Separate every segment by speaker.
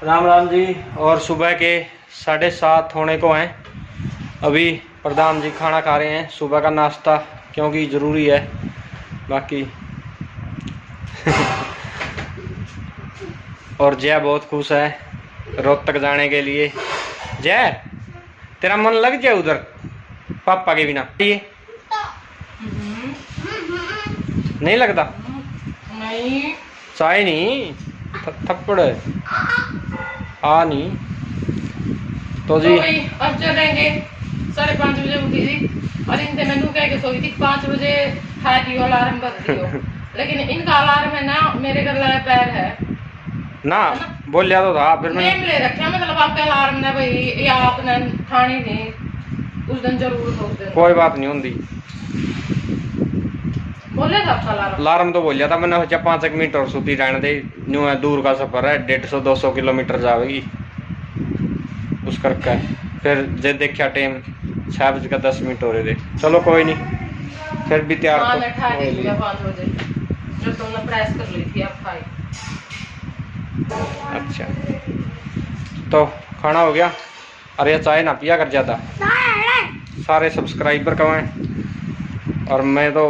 Speaker 1: राम राम जी। और सुबह के 7:30 होने को हैं। अभी प्रधान जी खाना खा रहे हैं, सुबह का नाश्ता, क्योंकि ज़रूरी है। बाकी और जय बहुत खुश है रोहतक जाने के लिए। जय, तेरा मन लग जाए उधर पापा के बिना? ये नहीं लगता?
Speaker 2: नहीं,
Speaker 1: चाय नहीं, थप्पड़ नहीं तो जी।
Speaker 2: अब चलेंगे। 5:30 बजे उठी थी और इनसे मैंने कह के सोई थी 5 बजे खाए दियो अलार्म बज दियो। लेकिन इनका अलार्म है ना मेरे घर लाया पैर है
Speaker 1: ना, बोल लिया तो था फिर मैंने
Speaker 2: नेम ले रखा। मतलब आपका अलार्म ने भाई या आपने ठानी नहीं उस दिन जरूर हो उस दिन।
Speaker 1: कोई बात नहीं होती।
Speaker 2: बोले था आपका
Speaker 1: अलार्म तो बोल लिया था मैंने, सोचा 5 मिनट और सूती रहने दे, न्यू है, दूर का सफर है, 150-200 किलोमीटर जाएगी उस करके। फिर जे देखा टाइम 6:10 हो रहे थे। चलो कोई नहीं, फिर भी तैयार
Speaker 2: तो मैं ठा दी 5 बजे जो तुमने प्रेस कर ली थी अब खाई।
Speaker 1: अच्छा तो खाना हो गया। अरे चाय ना पिया कर ज्यादा, सारे सब्सक्राइबर कमाए और मैं तो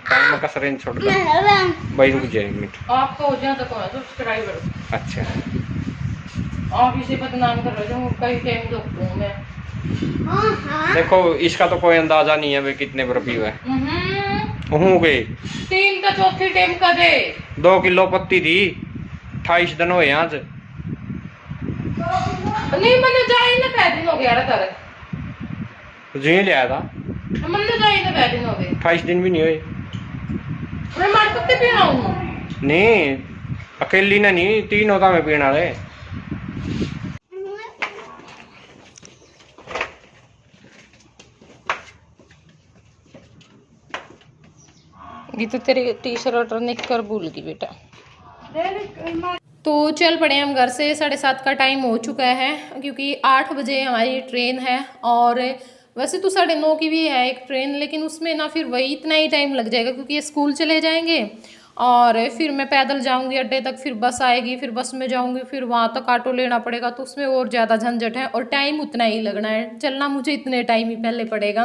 Speaker 1: टाइम का सरेंज छोड़ कर भाई रुक जाए मिनट।
Speaker 2: आपको हो जाए तो कौन है सब्सक्राइबर?
Speaker 1: अच्छा
Speaker 2: आप इसे बदनाम कर रहे हो, कई टाइम देखता हूं मैं।
Speaker 1: देखो इसका तो कोई अंदाजा नहीं है भाई कितने पर पी हुआ है। हूँ गए
Speaker 2: 3 का चौथी टाइम का दे
Speaker 1: 2 किलो पत्ती थी, 28 दिन हुए आज।
Speaker 2: नहीं मैंने जाई ना 5 दिन हो गया रे तारे
Speaker 1: जी ले आया था,
Speaker 2: मैंने जाई ना 5 दिन हो गए।
Speaker 1: 28 दिन भी नहीं हुए।
Speaker 2: मैं मार कुत्ते पे आऊं
Speaker 1: नहीं अकेली ने नहीं, 3 होता मैं पीना रे।
Speaker 2: ये तो तेरी टी-शर्ट और निक्कर भूल गई बेटा। तो चल पड़े हम घर से। 7:30 का टाइम हो चुका है क्योंकि 8 बजे हमारी ट्रेन है। और वैसे तो 9:30 की भी है एक ट्रेन, लेकिन उसमें ना फिर वही इतना ही टाइम लग जाएगा क्योंकि ये स्कूल चले जाएंगे और फिर मैं पैदल जाऊंगी अड्डे तक, फिर बस आएगी, फिर बस में जाऊंगी, फिर वहाँ तक ऑटो लेना पड़ेगा, तो उसमें और ज़्यादा झंझट है और टाइम उतना ही लगना है। चलना मुझे इतने टाइम ही पहले पड़ेगा,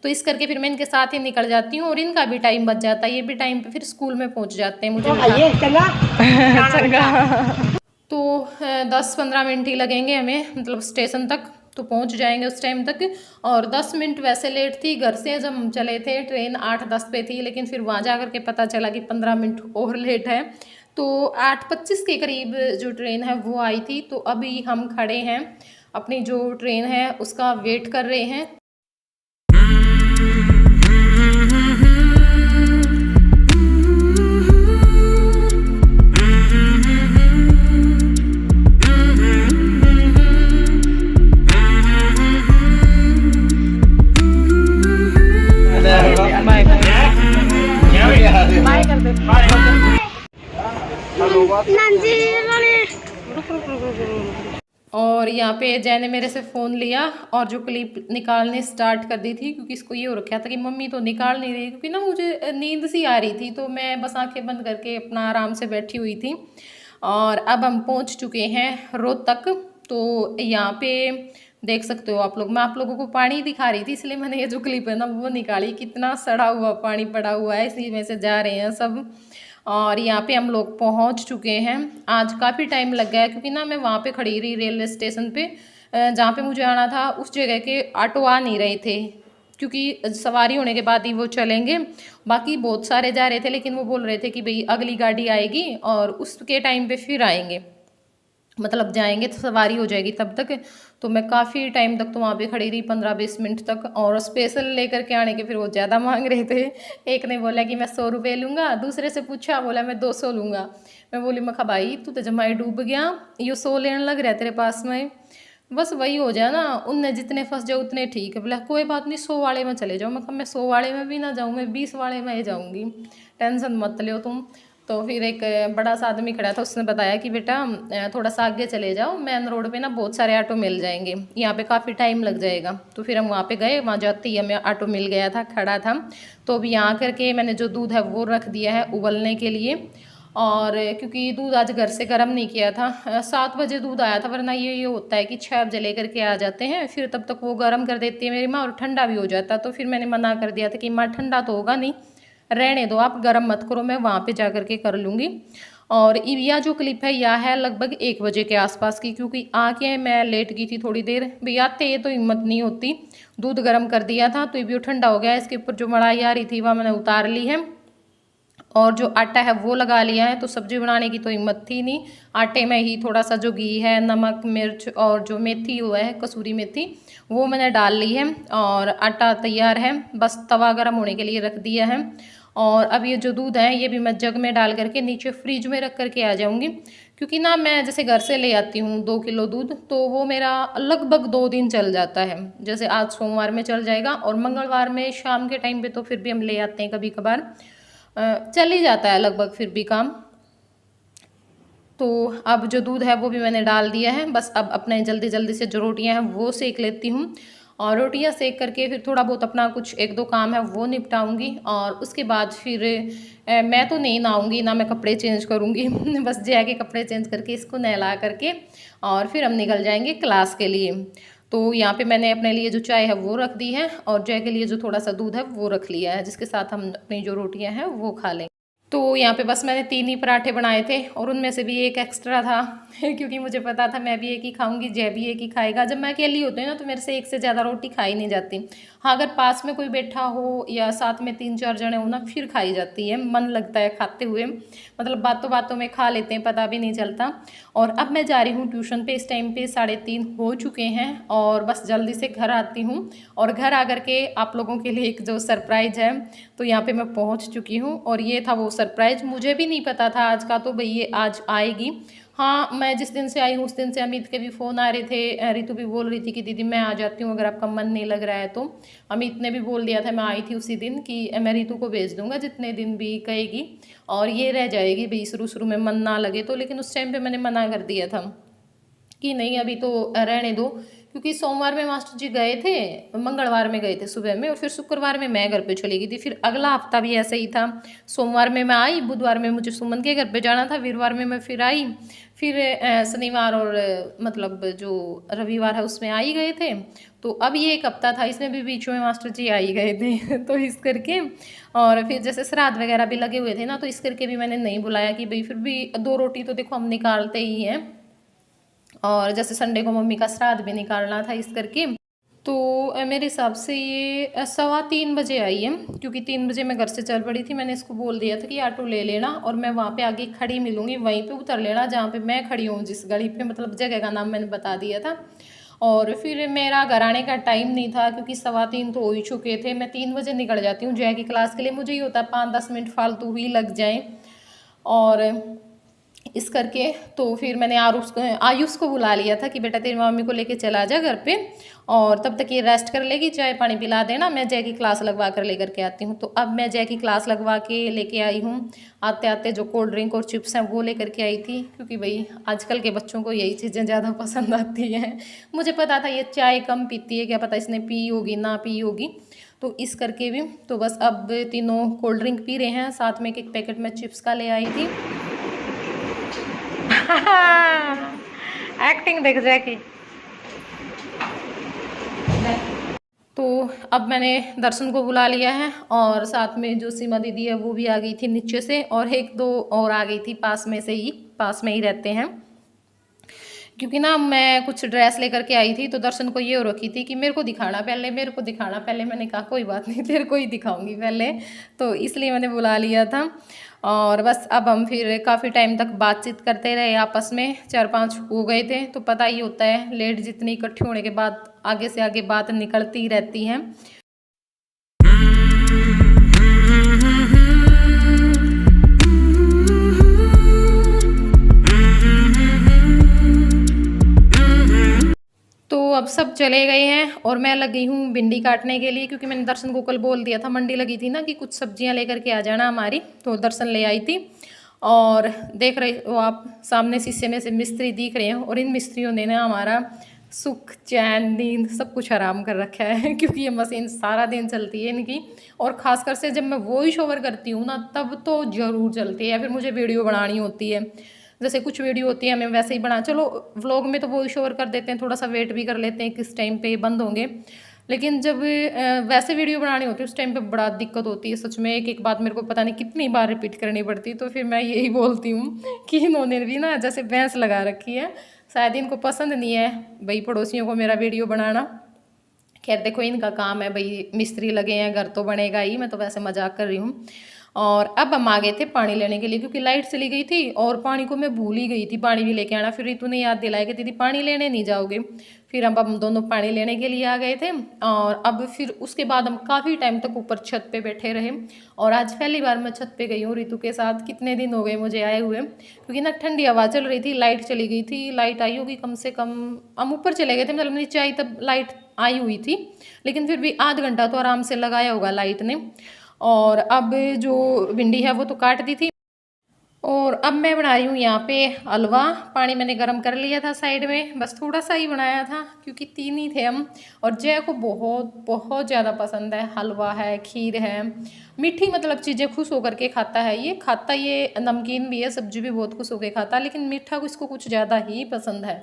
Speaker 2: तो इस करके फिर मैं इनके साथ ही निकल जाती हूँ और इनका भी टाइम बच जाता है। ये भी टाइम पे फिर स्कूल में पहुँच जाते हैं। मुझे तो 10-15 मिनट ही लगेंगे हमें, मतलब स्टेशन तक तो पहुंच जाएंगे उस टाइम तक। और 10 मिनट वैसे लेट थी घर से जब हम चले थे, ट्रेन 8:10 पे थी, लेकिन फिर वहाँ जा कर के पता चला कि 15 मिनट और लेट है। तो 8:25 के करीब जो ट्रेन है वो आई थी। तो अभी हम खड़े हैं, अपनी जो ट्रेन है उसका वेट कर रहे हैं। और यहाँ पे जय ने मेरे से फ़ोन लिया और जो क्लिप निकालने स्टार्ट कर दी थी, क्योंकि इसको ये हो रखा था कि मम्मी तो निकाल नहीं रही, क्योंकि ना मुझे नींद सी आ रही थी, तो मैं बस आंखें बंद करके अपना आराम से बैठी हुई थी। और अब हम पहुँच चुके हैं रोहतक। तो यहाँ पे देख सकते हो आप लोग, मैं आप लोगों को पानी दिखा रही थी इसलिए मैंने ये जो क्लिप है ना वो निकाली। कितना सड़ा हुआ पानी पड़ा हुआ है, इसी में से जा रहे हैं सब। और यहाँ पे हम लोग पहुँच चुके हैं। आज काफ़ी टाइम लग गया क्योंकि ना मैं वहाँ पे खड़ी रही रेलवे स्टेशन पे, जहाँ पे मुझे आना था उस जगह के ऑटो आ नहीं रहे थे, क्योंकि सवारी होने के बाद ही वो चलेंगे। बाकी बहुत सारे जा रहे थे, लेकिन वो बोल रहे थे कि भाई अगली गाड़ी आएगी और उसके टाइम पे फिर आएंगे, मतलब जाएंगे तो सवारी हो जाएगी तब तक। तो मैं काफ़ी टाइम तक तो वहाँ पे खड़ी रही, 15-20 मिनट तक। और स्पेशल लेकर के आने के फिर वो ज़्यादा मांग रहे थे। एक ने बोला कि मैं 100 रुपये लूँगा, दूसरे से पूछा, बोला मैं 200 लूँगा। मैं बोली मखा भाई तू तो जमाई डूब गया, ये 100 लेने लग रहा है तेरे पास में, बस वही हो जाए ना, उनने जितने फंस जाओ उतने ठीक है। बोला कोई बात नहीं 100 वाले में चले जाओ। मैं 100 वाले में भी ना जाऊँ, मैं 20 वाले में ही जाऊँगी, टेंशन मत लो तुम। तो फिर एक बड़ा सा आदमी खड़ा था, उसने बताया कि बेटा थोड़ा सा आगे चले जाओ, मेन रोड पे ना बहुत सारे ऑटो मिल जाएंगे, यहाँ पे काफ़ी टाइम लग जाएगा। तो फिर हम वहाँ पे गए, वहाँ जाते ही हमें ऑटो मिल गया था, खड़ा था। तो अभी यहाँ करके मैंने जो दूध है वो रख दिया है उबलने के लिए। और क्योंकि दूध आज घर से गर्म नहीं किया था, 7 बजे दूध आया था, वरना ये होता है कि 6 बजे लेकर के आ जाते हैं, फिर तब तक वो गर्म कर देती है मेरी माँ और ठंडा भी हो जाता। तो फिर मैंने मना कर दिया था कि माँ ठंडा तो होगा नहीं, रहने दो आप, गर्म मत करो, मैं वहाँ पे जा कर के कर लूँगी। और यह जो क्लिप है यह है लगभग 1 बजे के आसपास की, क्योंकि आके मैं लेट गई थी थोड़ी देर, भैया आते ये तो हिम्मत नहीं होती। दूध गर्म कर दिया था तो ये भी ठंडा हो गया, इसके ऊपर जो मलाई आ रही थी वह मैंने उतार ली है और जो आटा है वो लगा लिया है। तो सब्जी बनाने की तो हिम्मत थी नहीं, आटे में ही थोड़ा सा जो घी है, नमक, मिर्च और जो मेथी हुआ है कसूरी मेथी वो मैंने डाल ली है और आटा तैयार है, बस तवा गर्म होने के लिए रख दिया है। और अब ये जो दूध है ये भी मैं जग में डाल करके नीचे फ्रिज में रख करके आ जाऊंगी, क्योंकि ना मैं जैसे घर से ले आती हूँ 2 किलो दूध, तो वो मेरा लगभग 2 दिन चल जाता है। जैसे आज सोमवार में चल जाएगा और मंगलवार में शाम के टाइम पे तो फिर भी हम ले आते हैं कभी कभार, चल ही जाता है लगभग फिर भी काम। तो अब जो दूध है वो भी मैंने डाल दिया है, बस अब अपने जल्दी जल्दी से जो रोटियां हैं वो सेक लेती हूँ और रोटियां सेक करके फिर थोड़ा बहुत अपना कुछ 1-2 काम है वो निपटाऊंगी और उसके बाद फिर मैं तो नहीं नहाऊंगी ना, मैं कपड़े चेंज करूंगी बस जया के कपड़े चेंज करके इसको नहला करके और फिर हम निकल जाएंगे क्लास के लिए। तो यहाँ पे मैंने अपने लिए जो चाय है वो रख दी है और जय के लिए जो थोड़ा सा दूध है वो रख लिया है, जिसके साथ हम अपनी जो रोटियां हैं वो खा लेंगे। तो यहाँ पे बस मैंने 3 ही पराठे बनाए थे और उनमें से भी एक एक्स्ट्रा था क्योंकि मुझे पता था मैं भी एक ही खाऊंगी, जय भी एक ही खाएगा। जब मैं अकेली होती हूँ ना तो मेरे से एक से ज़्यादा रोटी खाई नहीं जाती। हाँ, अगर पास में कोई बैठा हो या साथ में 3-4 जने हो ना फिर खाई जाती है, मन लगता है खाते हुए, मतलब बातों बातों में खा लेते हैं, पता भी नहीं चलता। और अब मैं जा रही हूँ ट्यूशन पे, इस टाइम पे 3:30 हो चुके हैं और बस जल्दी से घर आती हूँ और घर आकर के आप लोगों के लिए एक जो सरप्राइज़ है तो यहाँ पे मैं पहुँच चुकी हूँ और ये था वो सरप्राइज़। मुझे भी नहीं पता था आज का, तो भाई ये आज आएगी। हाँ, मैं जिस दिन से आई हूँ उस दिन से अमित के भी फ़ोन आ रहे थे, रितु भी बोल रही थी कि दीदी मैं आ जाती हूँ अगर आपका मन नहीं लग रहा है तो। अमित ने भी बोल दिया था, मैं आई थी उसी दिन, कि मैं रितु को भेज दूँगा जितने दिन भी कहेगी और ये रह जाएगी भाई शुरू शुरू में मन ना लगे तो। लेकिन उस टाइम पर मैंने मना कर दिया था कि नहीं अभी तो रहने दो, क्योंकि सोमवार में मास्टर जी गए थे, मंगलवार में गए थे सुबह में और फिर शुक्रवार में मैं घर पे चली गई थी। फिर अगला हफ्ता भी ऐसे ही था, सोमवार में मैं आई, बुधवार में मुझे सुमन के घर पे जाना था, वीरवार में मैं फिर आई, फिर शनिवार और मतलब जो रविवार है उसमें आ ही गए थे। तो अब ये एक हफ्ता था, इसमें भी बीच में मास्टर जी आ ही गए थे तो इस करके, और फिर जैसे श्राद्ध वगैरह भी लगे हुए थे ना तो इस करके भी मैंने नहीं बुलाया कि भाई फिर भी 2 रोटी तो देखो हम निकालते ही हैं और जैसे संडे को मम्मी का श्राद्ध भी निकालना था इस करके। तो मेरे हिसाब से ये 3:15 बजे आई है, क्योंकि 3 बजे मैं घर से चल पड़ी थी। मैंने इसको बोल दिया था कि ऑटो ले लेना और मैं वहाँ पे आगे खड़ी मिलूँगी, वहीं पे उतर लेना जहाँ पे मैं खड़ी हूँ, जिस गली पे, मतलब जगह का नाम मैंने बता दिया था। और फिर मेरा घर आने का टाइम नहीं था क्योंकि 3:15 तो हो ही चुके थे। मैं 3 बजे निकल जाती हूँ जय की क्लास के लिए, मुझे ही होता है 5-10 मिनट फालतू ही लग जाएँ। और इस करके तो फिर मैंने आयुष को बुला लिया था कि बेटा तेरी मम्मी को लेके चला जा घर पे और तब तक ये रेस्ट कर लेगी, चाय पानी पिला देना, मैं जय की क्लास लगवा कर लेकर के आती हूँ। तो अब मैं जय की क्लास लगवा के लेके आई हूँ। आते आते जो कोल्ड ड्रिंक और चिप्स हैं वो लेकर के आई थी, क्योंकि भाई आजकल के बच्चों को यही चीज़ें ज़्यादा पसंद आती हैं। मुझे पता था ये चाय कम पीती है, क्या पता इसने पी होगी ना पी होगी, तो इस करके भी तो बस अब तीनों कोल्ड ड्रिंक पी रहे हैं, साथ में एक पैकेट में चिप्स का ले आई थी। एक्टिंग देख जाए की। तो अब मैंने दर्शन को बुला लिया है और साथ में जो सीमा दीदी है वो भी आ गई थी नीचे से और 1-2 और आ गई थी पास में ही रहते हैं। क्योंकि ना मैं कुछ ड्रेस लेकर के आई थी तो दर्शन को ये हो रखी थी कि मेरे को दिखाना पहले, मेरे को दिखाना पहले। मैंने कहा कोई बात नहीं, तेरे को ही दिखाऊंगी पहले, तो इसलिए मैंने बुला लिया था। और बस अब हम फिर काफ़ी टाइम तक बातचीत करते रहे आपस में, 4-5 हो गए थे। तो पता ही होता है लेट जितनी इकट्ठे होने के बाद आगे से आगे बात निकलती रहती है। तो अब सब चले गए हैं और मैं लग गई हूँ भिंडी काटने के लिए, क्योंकि मैंने दर्शन को कल बोल दिया था, मंडी लगी थी ना कि कुछ सब्जियां लेकर के आ जाना हमारी, तो दर्शन ले आई थी। और देख रहे हो आप सामने शीशे में से मिस्त्री दिख रहे हैं और इन मिस्त्रियों ने ना हमारा सुख चैन नींद सब कुछ आराम कर रखा है क्योंकि ये मशीन सारा दिन चलती है इनकी। और ख़ासकर से जब मैं वॉइस ओवर करती हूँ ना तब तो ज़रूर चलती है, या फिर मुझे वीडियो बनानी होती है। जैसे कुछ वीडियो होती है हमें वैसे ही बना, चलो व्लॉग में तो वॉइस ओवर कर देते हैं, थोड़ा सा वेट भी कर लेते हैं किस टाइम पे बंद होंगे। लेकिन जब वैसे वीडियो बनानी होती है उस टाइम पे बड़ा दिक्कत होती है सच में। एक एक बात मेरे को पता नहीं कितनी बार रिपीट करनी पड़ती। तो फिर मैं यही बोलती हूँ कि इन्होंने भी ना जैसे भैंस लगा रखी है, शायद इनको पसंद नहीं है भाई पड़ोसियों को मेरा वीडियो बनाना। खैर देखो इनका काम है भाई, मिस्त्री लगे हैं, घर तो बनेगा ही, मैं तो वैसे मजाक कर रही हूँ। और अब हम आ गए थे पानी लेने के लिए क्योंकि लाइट चली गई थी और पानी को मैं भूल ही गई थी पानी भी लेके आना। फिर रितु ने याद दिलाया कि दीदी पानी लेने नहीं जाओगे। फिर हम दोनों पानी लेने के लिए आ गए थे। और अब फिर उसके बाद हम काफ़ी टाइम तक ऊपर छत पे बैठे रहे। और आज पहली बार मैं छत पे गई हूँ रितु के साथ, कितने दिन हो गए मुझे आए हुए, क्योंकि ना ठंडी हवा चल रही थी, लाइट चली गई थी। लाइट आई होगी कम से कम, हम ऊपर चले गए थे मतलब नीचे आई तब लाइट आई हुई थी, लेकिन फिर भी आध घंटा तो आराम से लगाया होगा लाइट ने। और अब जो भिंडी है वो तो काट दी थी। और अब मैं बना रही हूँ यहाँ पे हलवा। पानी मैंने गर्म कर लिया था साइड में, बस थोड़ा सा ही बनाया था क्योंकि 3 ही थे हम। और जय को बहुत बहुत ज़्यादा पसंद है, हलवा है, खीर है, मीठी मतलब चीज़ें खुश होकर के खाता है। ये खाता, ये नमकीन भी है, सब्जी भी बहुत खुश होकर खाता है, लेकिन मीठा इसको कुछ ज़्यादा ही पसंद है।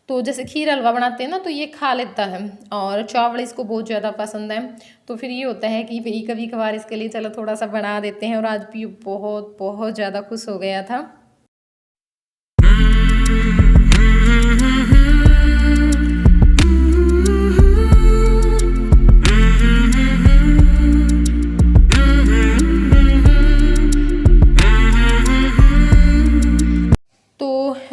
Speaker 2: तो जैसे खीर हलवा बनाते हैं ना तो ये खा लेता है, और चावल इसको बहुत ज़्यादा पसंद है। तो फिर ये होता है कि भाई कभी कभार इसके लिए चलो थोड़ा सा बना देते हैं। और आज भी बहुत बहुत ज़्यादा खुश हो गया था।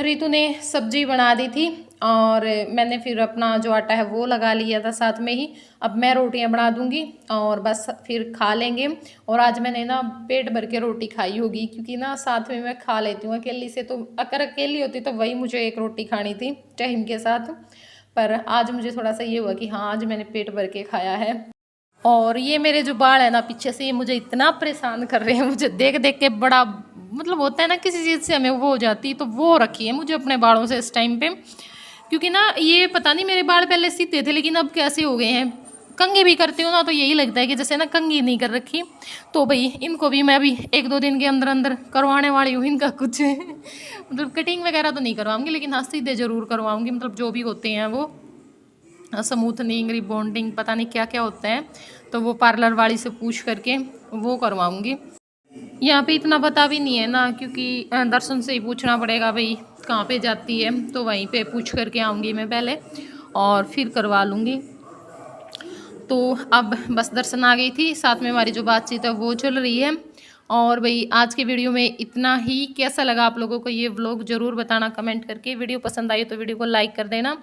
Speaker 2: रितु ने सब्जी बना दी थी और मैंने फिर अपना जो आटा है वो लगा लिया था साथ में ही। अब मैं रोटियां बना दूंगी और बस फिर खा लेंगे। और आज मैंने ना पेट भर के रोटी खाई होगी क्योंकि ना साथ में मैं खा लेती हूँ अकेली से। तो अगर अकेली होती तो वही मुझे एक रोटी खानी थी टाइम के साथ, पर आज मुझे थोड़ा सा ये हुआ कि हाँ आज मैंने पेट भर के खाया है। और ये मेरे जो बाल है ना पीछे से, ये मुझे इतना परेशान कर रहे हैं, मुझे देख देख के बड़ा मतलब होता है ना किसी चीज़ से हमें वो हो जाती, तो वो रखी है मुझे अपने बालों से इस टाइम पे। क्योंकि ना ये पता नहीं मेरे बाल पहले सीधे थे लेकिन अब कैसे हो गए हैं। कंघी भी करती हूँ ना तो यही लगता है कि जैसे ना कंघी नहीं कर रखी। तो भाई इनको भी मैं अभी 1-2 दिन के अंदर अंदर करवाने वाली हूँ इनका कुछ मतलब कटिंग वगैरह तो नहीं करवाऊँगी, लेकिन हाँ सीधे ज़रूर करवाऊँगी। मतलब जो भी होते हैं वो स्मूथनिंग, रिबॉन्डिंग, पता नहीं क्या क्या होता है, तो वो पार्लर वाली से पूछ करके वो करवाऊँगी। यहाँ पे इतना पता भी नहीं है ना क्योंकि दर्शन से ही पूछना पड़ेगा भाई कहाँ पे जाती है, तो वहीं पे पूछ करके आऊँगी मैं पहले और फिर करवा लूँगी। तो अब बस दर्शन आ गई थी, साथ में हमारी जो बातचीत है वो चल रही है। और भाई आज के वीडियो में इतना ही। कैसा लगा आप लोगों को ये व्लॉग ज़रूर बताना कमेंट करके। वीडियो पसंद आई तो वीडियो को लाइक कर देना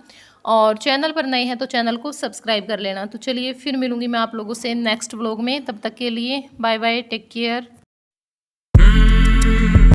Speaker 2: और चैनल पर नए हैं तो चैनल को सब्सक्राइब कर लेना। तो चलिए फिर मिलूँगी मैं आप लोगों से नेक्स्ट व्लॉग में, तब तक के लिए बाय बाय, टेक केयर।